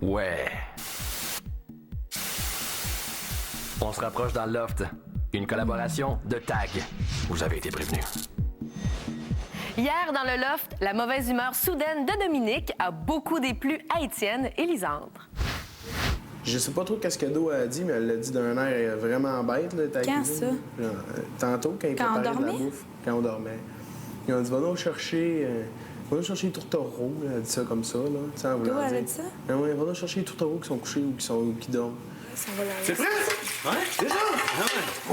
Ouais. On se rapproche dans le loft. Une collaboration de TAG. Vous avez été prévenus. Hier, dans le loft, la mauvaise humeur soudaine de Dominique a beaucoup déplu à Étienne et Lisandre. Je sais pas trop qu'est-ce que Do a dit, mais elle l'a dit d'un air vraiment bête. Là, quand ça? Genre, tantôt, quand il préparait de la bouffe. Quand on dormait. Ils ont dit, va nous chercher les tourtereaux. Elle a dit ça comme ça, là. Do, elle a dit ça? Oui, va nous chercher les tourtereaux qui sont couchés ou qui dorment. Ça va la... C'est prêt? Ouais, déjà? Y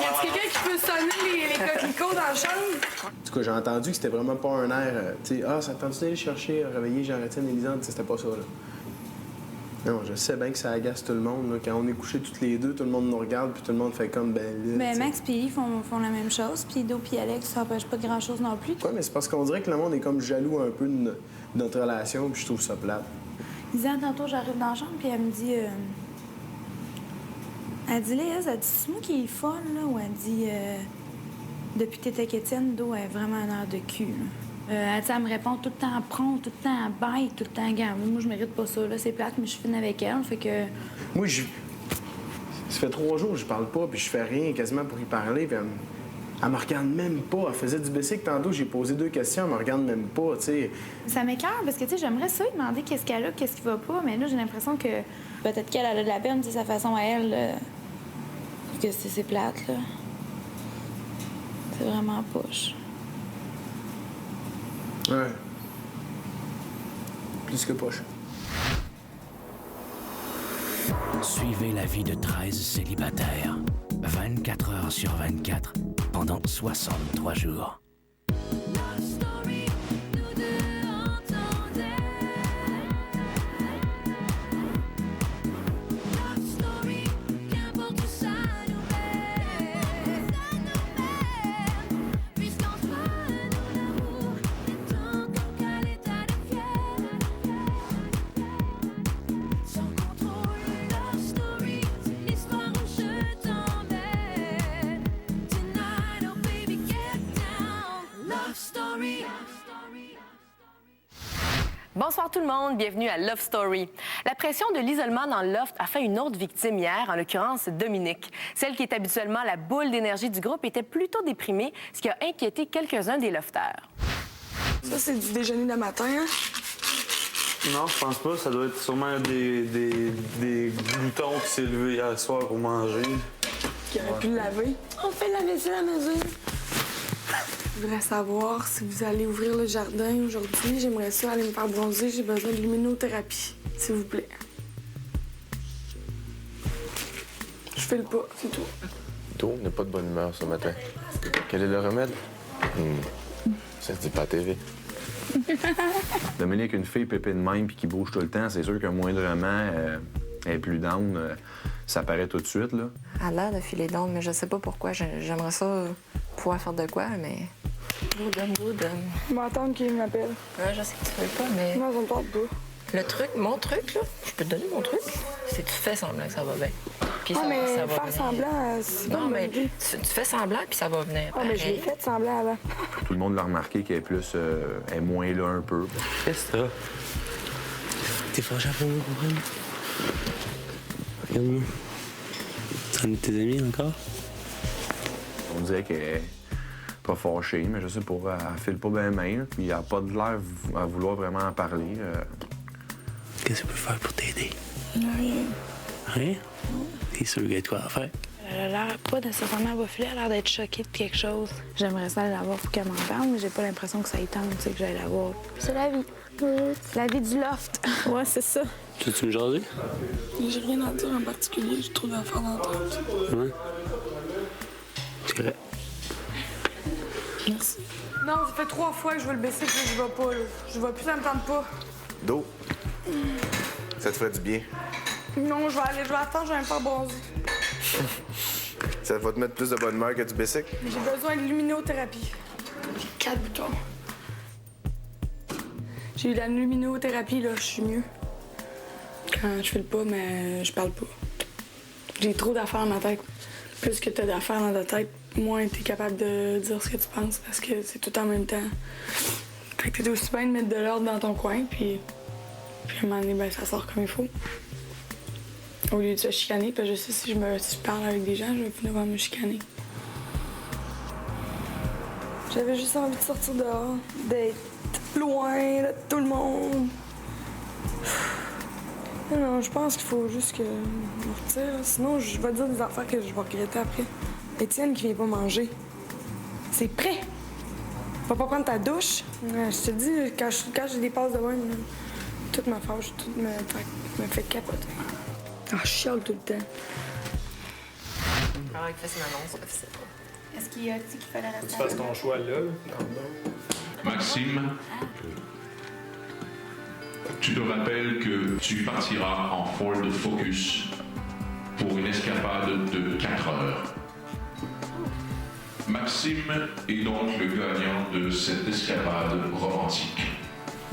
a quelqu'un qui peut sonner les coquelicots dans la chambre? En tout cas, j'ai entendu que c'était vraiment pas un air, tu sais, ça tente d'aller chercher, réveiller Jean-Étienne et Lisandre, c'était pas ça, là. Non, je sais bien que ça agace tout le monde, là. Quand on est couchés toutes les deux, tout le monde nous regarde, puis tout le monde fait comme, ben là. Mais Max et Yves font la même chose, puis Do et Alex, ça n'empêche pas de grand-chose non plus. Ouais, mais c'est parce qu'on dirait que le monde est comme jaloux un peu de notre relation, puis je trouve ça plate. Lisandre, tantôt, j'arrive dans la chambre, puis elle me dit... Elle dit, Léa, elle dit, c'est moi qui est folle, là? Ou elle dit, depuis que t'étais avec Étienne, Do est vraiment un air de cul, là. Elle dit, elle me répond tout le temps prompt, tout le temps bête, tout le temps gamme. Moi, je mérite pas ça, là. C'est plate, mais je suis fine avec elle, fait que... Moi, ça fait 3 jours que je parle pas, puis je fais rien quasiment pour y parler, puis elle me regarde même pas. Elle faisait du bicycle tantôt, j'ai posé 2 questions, elle me regarde même pas, tu sais. Ça m'écoeure, parce que, tu sais, j'aimerais ça lui demander qu'est-ce qu'elle a, qu'est-ce qui va pas, mais là, j'ai l'impression que peut-être qu'elle a de la peine, c'est sa façon à elle, que c'est plate, là. C'est vraiment poche. Ouais. Plus que poche. Suivez la vie de 13 célibataires, 24 heures sur 24, pendant 63 jours. Bonsoir tout le monde, bienvenue à Love Story. La pression de l'isolement dans le loft a fait une autre victime hier, en l'occurrence Dominique. Celle qui est habituellement la boule d'énergie du groupe était plutôt déprimée, ce qui a inquiété quelques-uns des lofters. Ça, c'est du déjeuner de matin, hein? Non, je pense pas. Ça doit être sûrement des gloutons qui s'est levé hier soir pour manger. Qui aurait pu le laver. On fait la vaisselle à la maison. Je voudrais savoir si vous allez ouvrir le jardin aujourd'hui. J'aimerais ça aller me faire bronzer. J'ai besoin de luminothérapie, s'il vous plaît. Je fais le pas, c'est tout. Do n'a pas de bonne humeur ce matin. Quel est le remède? Ça se dit pas à TV. Dominique, une fille pépée de même puis qui bouge tout le temps, c'est sûr qu'un moindrement elle est plus down, ça paraît tout de suite, là. Elle a l'air de filer down, mais je sais pas pourquoi. J'aimerais ça pouvoir faire de quoi, mais... Good. Je vais attendre qu'il m'appelle. Ouais, je sais que tu veux pas, mais... Moi, je me parle pas. Le truc, mon truc, là, je peux te donner mon truc, c'est que tu fais semblant que ça va bien. Puis Ah, mais ça va faire venir. semblant, c'est pas Non, une mais bonne idée. tu fais semblant, puis ça va venir. Ah, mais je l'ai pareil. fait semblant avant. Tout le monde l'a remarqué qu'elle est plus... elle est moins là un peu. Qu'est-ce que t'as? T'es fâché pour moi, comprendre? Regarde-moi. Ça de tes amis encore? On dirait qu'elle est pas fâchée, mais je sais pas, elle file pas bien main, puis elle a pas de l'air à vouloir vraiment en parler. Qu'est-ce que je peux faire pour t'aider? Rien. Rien? T'es sûr qu'il y a de quoi à faire? Elle a l'air pas nécessairement boffulée, elle a l'air d'être choquée de quelque chose. J'aimerais ça aller la voir pour qu'elle m'en parle, mais j'ai pas l'impression que ça y tente, tu sais, que j'aille la voir. C'est la vie. C'est la vie du loft. Ouais, c'est ça. Tu veux-tu me jaser? J'ai rien à dire en particulier, je trouve d'affaires d'entente. Ouais. C'est correct. Merci. Non, ça fait 3 fois que je veux le baisser, puis je vais pas, là. Je vais plus, ça me tente pas. Do, ça te ferait du bien. Non, je vais attendre, je vais me faire bronzer. Ça va te mettre plus de bonne humeur que du bicycle? J'ai besoin de luminothérapie. J'ai 4 boutons. J'ai eu de la luminothérapie, là, je suis mieux. Quand je fais le pas, mais je parle pas. J'ai trop d'affaires dans ma tête. Plus que t'as d'affaires dans ta tête, moins t'es capable de dire ce que tu penses parce que c'est tout en même temps. Fait que t'es aussi bien de mettre de l'ordre dans ton coin, puis Puis à un moment donné, ben, ça sort comme il faut. Au lieu de se chicaner, parce que je sais si je parle avec des gens, je vais finir par me chicaner. J'avais juste envie de sortir dehors, d'être loin de tout le monde. Non, je pense qu'il faut juste que je me retire. Sinon, je vais dire des affaires que je vais regretter après. Étienne qui vient pas manger. C'est prêt. Va pas prendre ta douche. Je te dis, quand j'ai des passes de même, toute ma fâche, tout me fait capoter. Ah, je chiale tout le temps. Alors, il fait une annonce officielle. Est-ce qu'il a dit qu'il fallait rester? Tu fasses ton choix là. Maxime, tu te rappelles que tu partiras en Ford Focus pour une escapade de 4 heures. Maxime est donc le gagnant de cette escapade romantique.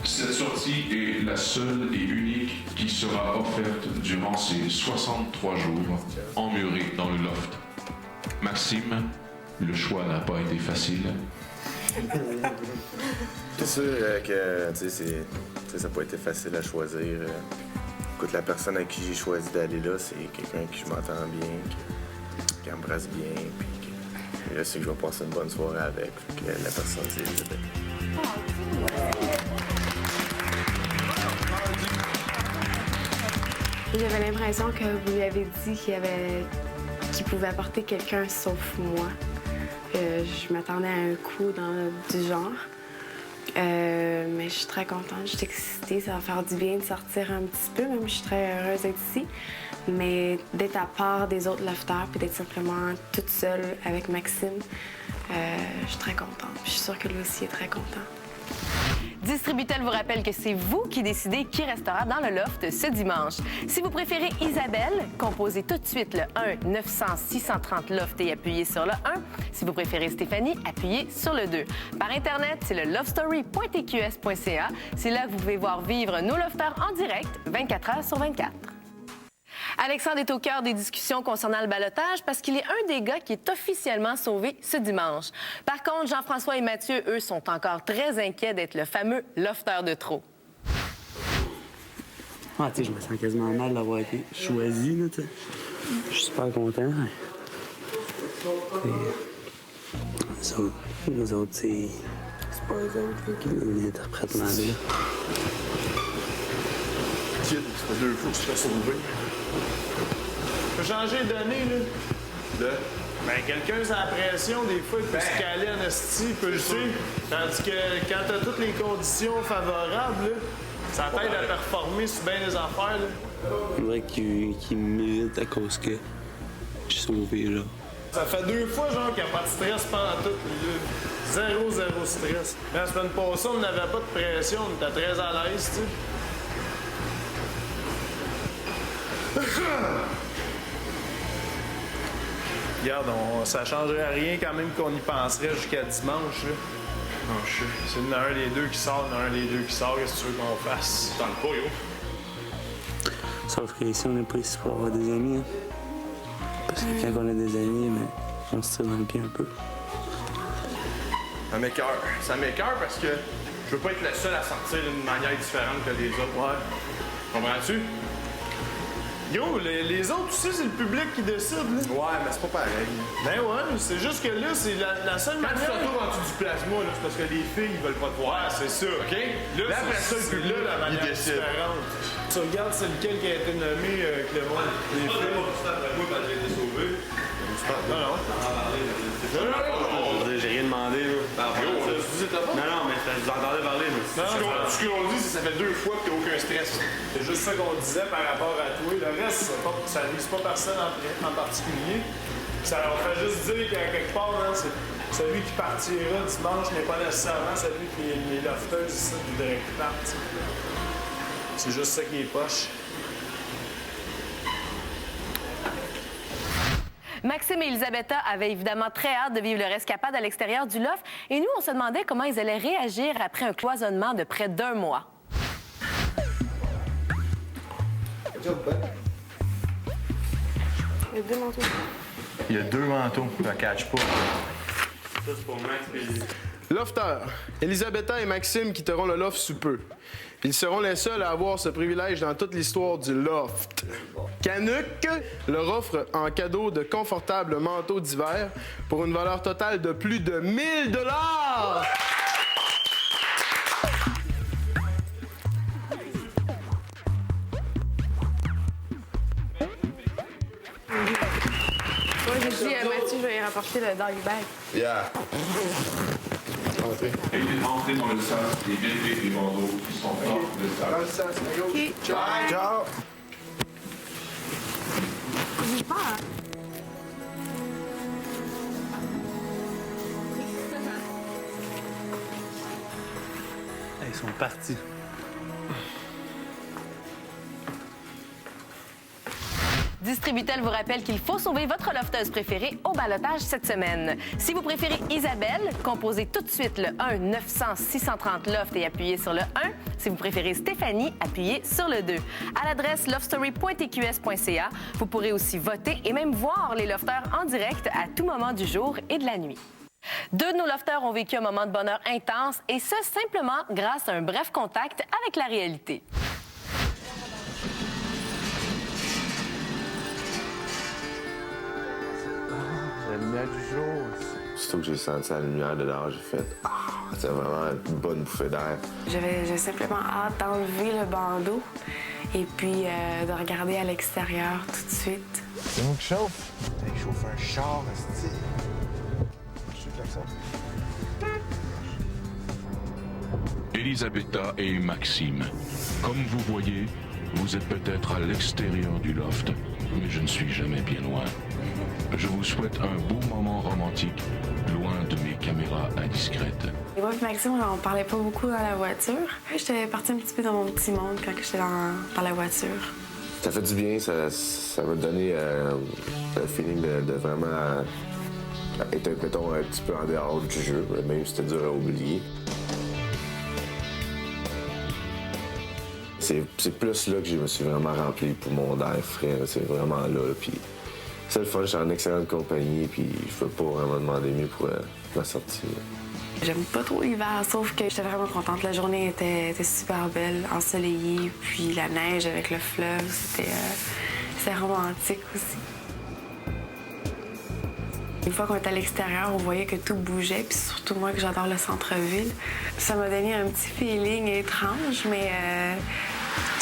Cette sortie est la seule et unique qui sera offerte durant ces 63 jours emmurés dans le loft. Maxime, le choix n'a pas été facile. C'est sûr que ça n'a pas été facile à choisir. Écoute, la personne à qui j'ai choisi d'aller là, c'est quelqu'un avec qui je m'entends bien, qui embrasse bien, puis et là, c'est que je vais passer une bonne soirée avec. Que la personne, c'est Elisabeth. J'avais l'impression que vous lui avez dit qu'il pouvait apporter quelqu'un sauf moi. Je m'attendais à un coup du genre. Mais je suis très contente, je suis excitée. Ça va faire du bien de sortir un petit peu, même je suis très heureuse d'être ici. Mais d'être à part des autres lofters puis d'être simplement toute seule avec Maxime, je suis très contente. Je suis sûre que lui aussi est très content. Distributel vous rappelle que c'est vous qui décidez qui restera dans le loft ce dimanche. Si vous préférez Isabelle, composez tout de suite le 1-900-630-LOFT et appuyez sur le 1. Si vous préférez Stéphanie, appuyez sur le 2. Par Internet, c'est le lovestory.tqs.ca. C'est là que vous pouvez voir vivre nos lofters en direct 24 heures sur 24. Alexandre est au cœur des discussions concernant le ballottage parce qu'il est un des gars qui est officiellement sauvé ce dimanche. Par contre, Jean-François et Mathieu, eux, sont encore très inquiets d'être le fameux lofter de trop. Ah, tu sais, je me sens quasiment mal d'avoir été choisi, là, tu sais. Je suis super content. Les autres, c'est pas eux autres, l'interprétement, là. Kid, ça fait 2 fois que tu te fais sauver. Faut changer d'année, là. Ben, quelqu'un sans pression, des fois, il peut se caler en esti, il peut le suivre. Tandis que quand t'as toutes les conditions favorables, là, ça t'aide à performer sur bien les affaires, là. On dirait qu'il me mérite à cause que je suis sauvé, là. Ça fait 2 fois, genre, qu'il n'y a pas de stress pendant tout. Zéro stress. La semaine passée, on n'avait pas de pression, on était très à l'aise, tu sais. Regarde, ça changerait rien quand même qu'on y penserait jusqu'à dimanche. Là. Non, je sais. C'est un des deux qui sort, un des deux qui sort. Qu'est-ce que tu veux qu'on fasse? T'en pas, yo. Sauf que ici, on n'est pas ici pour avoir des amis. Hein. Parce que quand on a des amis, mais on se tire dans le pied un peu. Ça m'écoeure. Ça m'écoeure parce que je veux pas être le seul à sortir d'une manière différente que les autres. Ouais. Comprends-tu? Yo, les autres aussi, c'est le public qui décide, là. Ouais, mais c'est pas pareil. Ben ouais, c'est juste que là, c'est la seule manière... Quand tu te retrouves en dessous du plasma, là, c'est parce que les filles, ils veulent pas te voir. Ouais, c'est ça. OK? Là, après ça, le public, la manière il décide. différente. Tu regardes, c'est lequel qui a été nommé, Clément. Les filles. Moi, quand j'ai été sauvé. Non. J'ai rien demandé, là. Non, mais je vous entendais parler, mais... Ce que l'on dit, c'est que ça fait 2 fois que t'as aucun stress. C'est juste ça qu'on disait par rapport à toi. Le reste, ça ne vise pas personne en particulier. Ça leur fait juste dire qu'à quelque part, hein, celui qui partira dimanche n'est pas nécessairement celui qui les lofters ici voudraient qu'il parte. C'est juste ça qui est poche. Maxime et Elisabetta avaient évidemment très hâte de vivre leur escapade à l'extérieur du loft et nous, on se demandait comment ils allaient réagir après un cloisonnement de près d'1 mois. Il y a 2 manteaux. Il y a 2 manteaux, je ne catch pas. Ça, c'est pour Max. Lofters, Elisabetta et Maxime quitteront le loft sous peu. Ils seront les seuls à avoir ce privilège dans toute l'histoire du loft. Canuck leur offre en cadeau de confortables manteaux d'hiver pour une valeur totale de plus de 1000 $. Moi, j'ai dit à Mathieu, je vais y rapporter le dog bag. Yeah. Entrez dans le sas et élevez les bandeaux qui sont hors de Dans le sas. sas, à gauche. OK. Ciao. Ciao. J'ai peur. Ils sont partis. Distributel vous rappelle qu'il faut sauver votre lofteuse préférée au ballottage cette semaine. Si vous préférez Isabelle, composez tout de suite le 1-900-630-LOFT et appuyez sur le 1. Si vous préférez Stéphanie, appuyez sur le 2. À l'adresse lovestory.tqs.ca, vous pourrez aussi voter et même voir les lofteurs en direct à tout moment du jour et de la nuit. Deux de nos lofteurs ont vécu un moment de bonheur intense et ce, simplement grâce à un bref contact avec la réalité. La lumière du jour. Surtout que j'ai senti la lumière de dehors, j'ai fait « Ah! » C'était vraiment une bonne bouffée d'air. J'avais simplement hâte d'enlever le bandeau et puis de regarder à l'extérieur tout de suite. C'est moi qui chauffe. Il chauffe un char, esti. Je suis comme ça. Elisabetta et Maxime, comme vous voyez, vous êtes peut-être à l'extérieur du loft, mais je ne suis jamais bien loin. Je vous souhaite un beau moment romantique, loin de mes caméras indiscrètes. Et moi et Maxime, on parlait pas beaucoup dans la voiture. J'étais partie un petit peu dans mon petit monde quand j'étais dans la voiture. Ça fait du bien, ça m'a donné un feeling de vraiment être, mettons, un petit peu en dehors du jeu, même si c'était dur à oublier. C'est plus là que je me suis vraiment rempli le poumon d'air frais, c'est vraiment là. Puis c'est le fun, je suis en excellente compagnie, puis je peux pas vraiment demander mieux pour ma sortie. J'aime pas trop l'hiver, sauf que j'étais vraiment contente. La journée était super belle, ensoleillée, puis la neige avec le fleuve, c'était romantique aussi. Une fois qu'on était à l'extérieur, on voyait que tout bougeait, puis surtout moi que j'adore le centre-ville. Ça m'a donné un petit feeling étrange, mais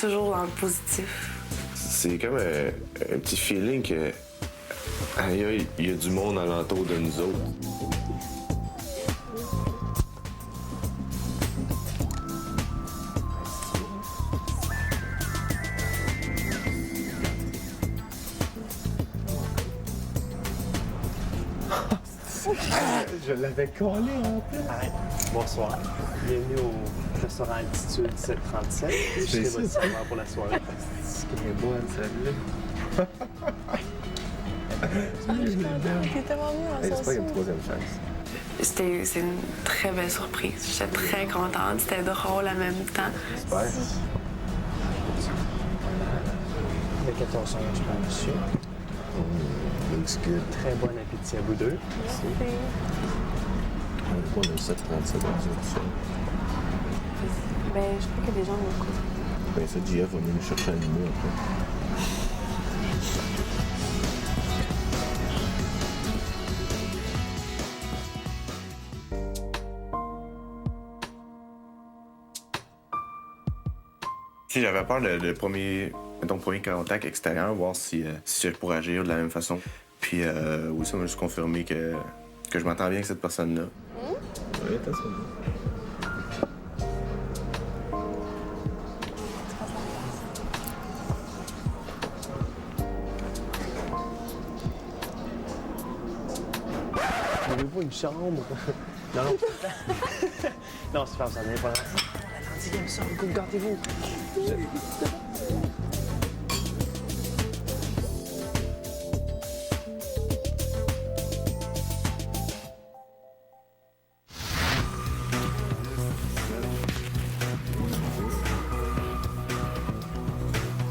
toujours dans le positif. C'est comme un petit feeling que il y a du monde alentour de nous autres. Je l'avais collé en plus. Arrête. Bonsoir. Bienvenue au restaurant Altitude 737. Je suis votre serveur pour la soirée. C'est qu'elle est bonne, celle-là. T'es tellement mieux en C'est pas une troisième chance. C'est une très belle surprise. J'étais très contente. C'était drôle en même temps. Super. Le 14 pour monsieur. Looks good. Très bon appétit à vous deux. Merci. On a 737 dans ça. Ben, je crois que des gens m'écoutent. Ben, ça, JF va venir nous chercher à l'humour après. J'avais peur de premier contact extérieur, voir si je pourrais agir de la même façon. Puis oui, ça m'a juste confirmé que je m'entends bien avec cette personne-là. Oui, t'as ça. Avez-vous une chambre? Non, non. Non, c'est pas ça, n'est pas. Attendez, il me semble, gardez-vous.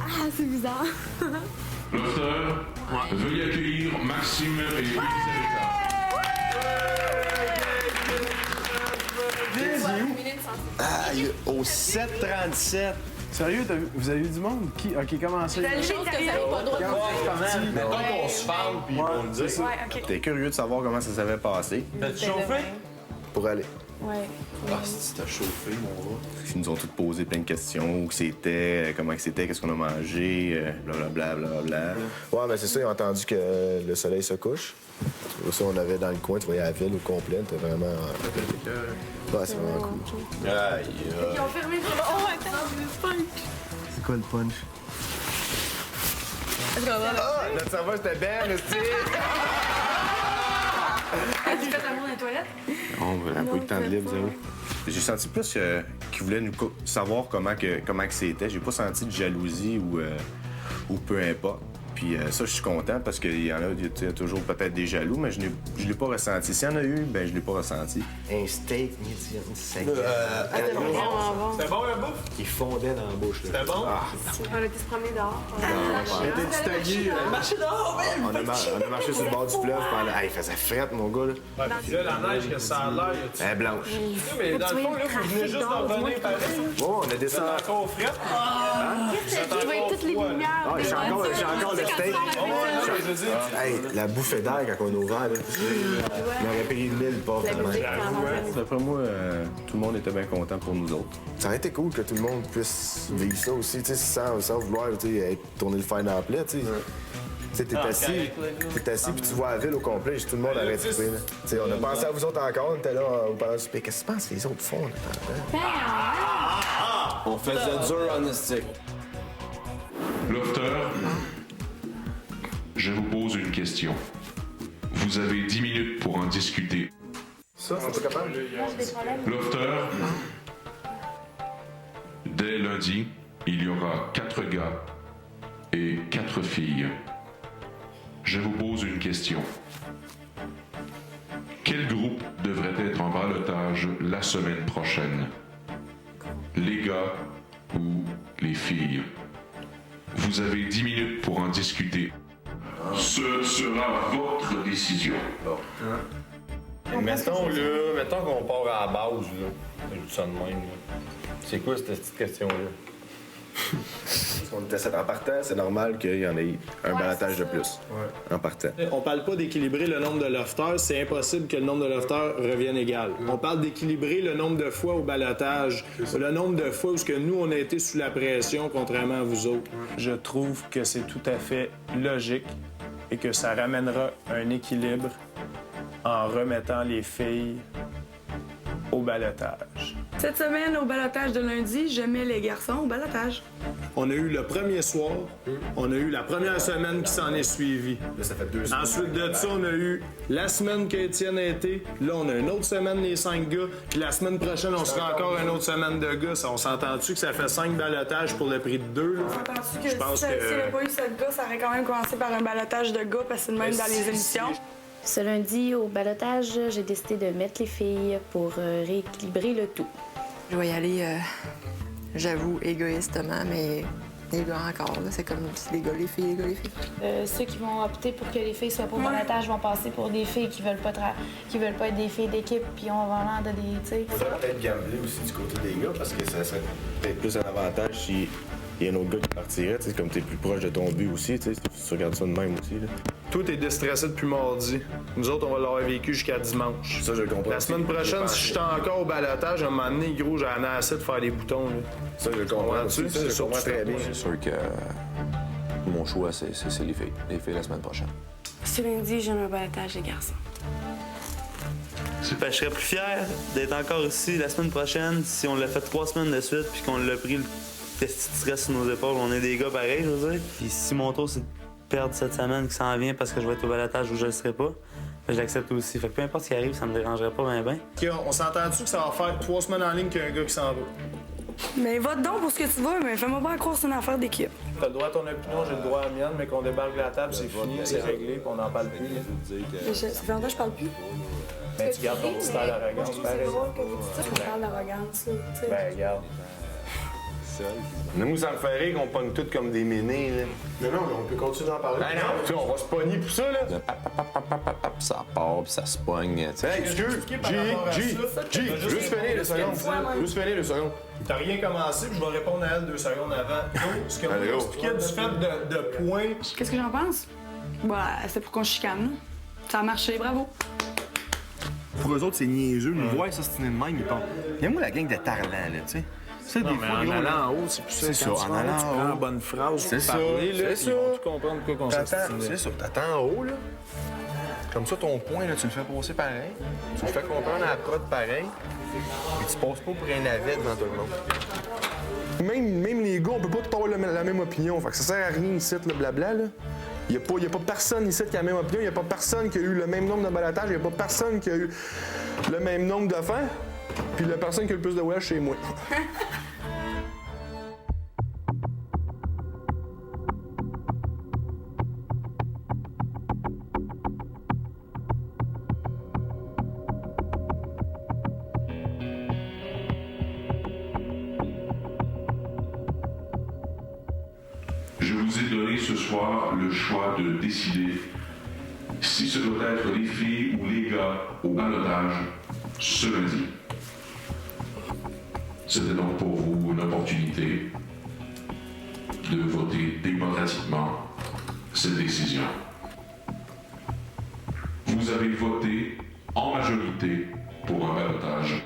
Ah, c'est bizarre. Lofters, veuillez accueillir Maxime et Elisabetta. Ah, au 7,37. Sérieux, vous avez vu du monde? Qui? OK, comment ça? Des choses que vous n'avez pas le droit de dire. Mettons qu'on se parle, puis on le dit. Ouais, OK. T'es curieux de savoir comment ça s'avait passé. T'as-tu chauffé? Pour aller. Ouais. Ah, si t'as chauffé, mon gars. Ils nous ont tous posé plein de questions. Où que c'était, comment que c'était, qu'est-ce qu'on a mangé, blablabla, blablabla. Ouais, mais c'est ça, ils ont entendu que le soleil se couche. Ça, on avait dans le coin, tu voyais la ville au complet. C'était vraiment... Ouais, c'est vraiment cool. Aïe, Ils ont fermé le... Oh, attends, C'est quoi le punch? Ah, notre cerveau, c'était Ben, tu sais. As-tu fait l'amour dans les toilettes? On n'a pas eu le temps de libre, zéro. J'ai senti plus qu'ils voulaient nous savoir comment que c'était. J'ai pas senti de jalousie ou peu importe. Puis ça, je suis content parce qu'il y en a, il y a toujours peut-être des jaloux, mais je l'ai pas ressenti. S'il y en a eu, ben je l'ai pas ressenti. Un steak médium sec. C'était vraiment bon. C'était bon, la bouffe? Il fondait dans la bouche. C'était bon? On a été se promener dehors. On était tagué. Marcher dehors, On a marché sur le bord du fleuve pendant... Hey, il faisait frette, mon gars, là. Ouais, puis là, la neige, que ça a l'air... Elle est blanche. Mais dans le fond, là, vous venez juste d'en revenir pareil. Oh, on a descendu. Vous êtes encore frette? Je vois toutes les lumières. Ah, j'ai encore le steak. Hey, la bouffée d'air quand on a ouvert, là. On aurait payé 1000 pas. D'après moi, tout le monde était bien content pour nous autres. Ça aurait été cool que tout le monde puisse vivre ça aussi, tu sais, sans vouloir tourner le fer dans la plaie, tu sais. Tu sais, t'es assis puis tu vois la ville au complet, tout le monde aurait trippé, là. Tu sais, on a pensé à vous autres encore, on était là au pendant le souper. Qu'est-ce que tu penses que les autres font, là? On faisait dur en estique. Lofter, je vous pose une question. Vous avez 10 minutes pour en discuter. Ça, c'est pas capable? Lofter, dès lundi, il y aura 4 gars et 4 filles. Je vous pose une question. Quel groupe devrait être en ballottage la semaine prochaine? Les gars ou les filles? Vous avez 10 minutes pour en discuter. Ce sera votre décision. Mettons qu'on part à la base, là. Je dis ça de même, là. C'est quoi cette petite question-là? On était 7 en partant, c'est normal qu'il y en ait un balotage de plus. En partant. On parle pas d'équilibrer le nombre de lofters, c'est impossible que le nombre de lofters revienne égal. On parle d'équilibrer le nombre de fois au balotage, le nombre de fois où ce que nous, on a été sous la pression, contrairement à vous autres. Je trouve que c'est tout à fait logique et que ça ramènera un équilibre en remettant les filles au balotage. Cette semaine, au balotage de lundi, je mets les garçons au balotage. On a eu le premier soir, on a eu la première semaine qui s'en est suivie. Là, ça fait 2 semaines. Ensuite de ça, on a eu la semaine qu'Étienne a été. Là, on a une autre semaine, les 5 gars. Puis la semaine prochaine, on sera encore une autre semaine de gars. On s'entend-tu que ça fait 5 balotages pour le prix de 2? Là? Penses-tu que Je pense si il n'y avait pas eu 7 gars, ça aurait quand même commencé par un balotage de gars, parce que c'est le même dans les émissions? Ce lundi, au balotage, j'ai décidé de mettre les filles pour rééquilibrer le tout. Je vais y aller, j'avoue, égoïstement, mais les gars encore, là, c'est comme les gars, les filles, les gars, les filles. Ceux qui vont opter pour que les filles soient pas au balotage vont passer pour des filles qui veulent pas être des filles d'équipe, puis on va vendre des, tu sais. On devrait peut-être gambler aussi du côté des gars, parce que ça serait peut-être plus un avantage si il y a un autre gars qui partirait, tu sais, comme t'es plus proche de ton but aussi, tu sais, tu regardes ça de même aussi, là. Tout est déstressé depuis mardi. Nous autres, on va l'avoir vécu jusqu'à dimanche. Ça, je le comprends. La semaine prochaine, si je suis encore au balotage, à un moment donné, gros, j'en ai assez de faire des boutons. Là. Ça, je le comprends. Ça, je le comprends très bien. C'est sûr que mon choix, c'est les filles. Les filles la semaine prochaine. Ce lundi, j'ai un balotage des garçons. Je serais plus fier d'être encore ici la semaine prochaine si on l'a fait 3 semaines de suite puis qu'on l'a pris le petit stress sur nos épaules. On est des gars pareils, je veux dire. Puis si mon tour, c'est de perdre cette semaine qui s'en vient parce que je vais être au balotage ou je le serai pas, ben, je l'accepte aussi. Fait que peu importe ce qui arrive, ça me dérangerait pas bien. On s'entend-tu que ça va faire 3 semaines en ligne qu'il y a un gars qui s'en va? Mais vote donc pour ce que tu veux, mais fais-moi pas croire que c'est une affaire d'équipe. T'as le droit à ton opinion, j'ai le droit à la mienne, mais qu'on débarque de la table, c'est fini, c'est réglé, puis on n'en parle plus. Ça fait longtemps que je parle plus. Ben, tu gardes ton petit air d'arrogance, pareil. C'est drôle que tu dises ça, qu'on parle d'arrogance, là. Ben, regarde. Nous, ça me fait rire qu'on pogne tout comme des ménés, là. Non, mais on peut continuer d'en parler. Ben non, tu sais, on va se pogner pour ça, là. Ça part, puis ça se pogne. Hey, excuse, G, juste finir le second. Juste finir le second. T'as rien commencé, puis je vais répondre à elle 2 secondes avant. Ce que vous expliquez du fait de points. Qu'est-ce que j'en pense? Bah, c'est pour qu'on se chicane, là. Ça a marché, bravo. Pour eux autres, c'est niaiseux. Nous voir ça, c'est une même, ils pensent. Viens-moi la gang de tarlans, là, tu sais. Ça, des fois, en allant en haut, c'est plus ça. C'est ça, en allant en haut. Tu prends la bonne phrase, c'est ça, parler, là, c'est ça. ils vont tout comprendre de quoi qu'on s'obstine. C'est ça, t'attends en haut, là. Comme ça, ton point, là, tu le fais passer pareil. Tu le fais comprendre à la prod pareil. Et tu passes pas pour un navet devant tout le monde. Même les gars, on peut pas tout avoir la même opinion. Fait que ça sert à rien ici, le blabla, là. Il n'y a pas personne ici qui a la même opinion. Il n'y a pas personne qui a eu le même nombre de balotages. Il n'y a pas personne qui a eu le même nombre de fins. Puis la personne qui a le plus de voyages, c'est moi. Je vous ai donné ce soir le choix de décider si ce doit être les filles ou les gars au ballottage ce lundi. C'était donc pour vous une opportunité de voter démocratiquement cette décision. Vous avez voté en majorité pour un ballottage.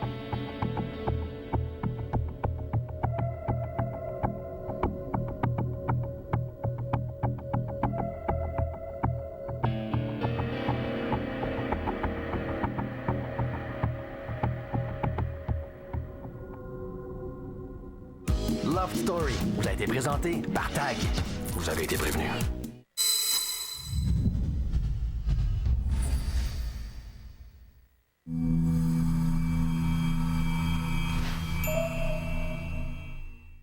Love Story vous a été présenté par TAG. Vous avez été prévenu.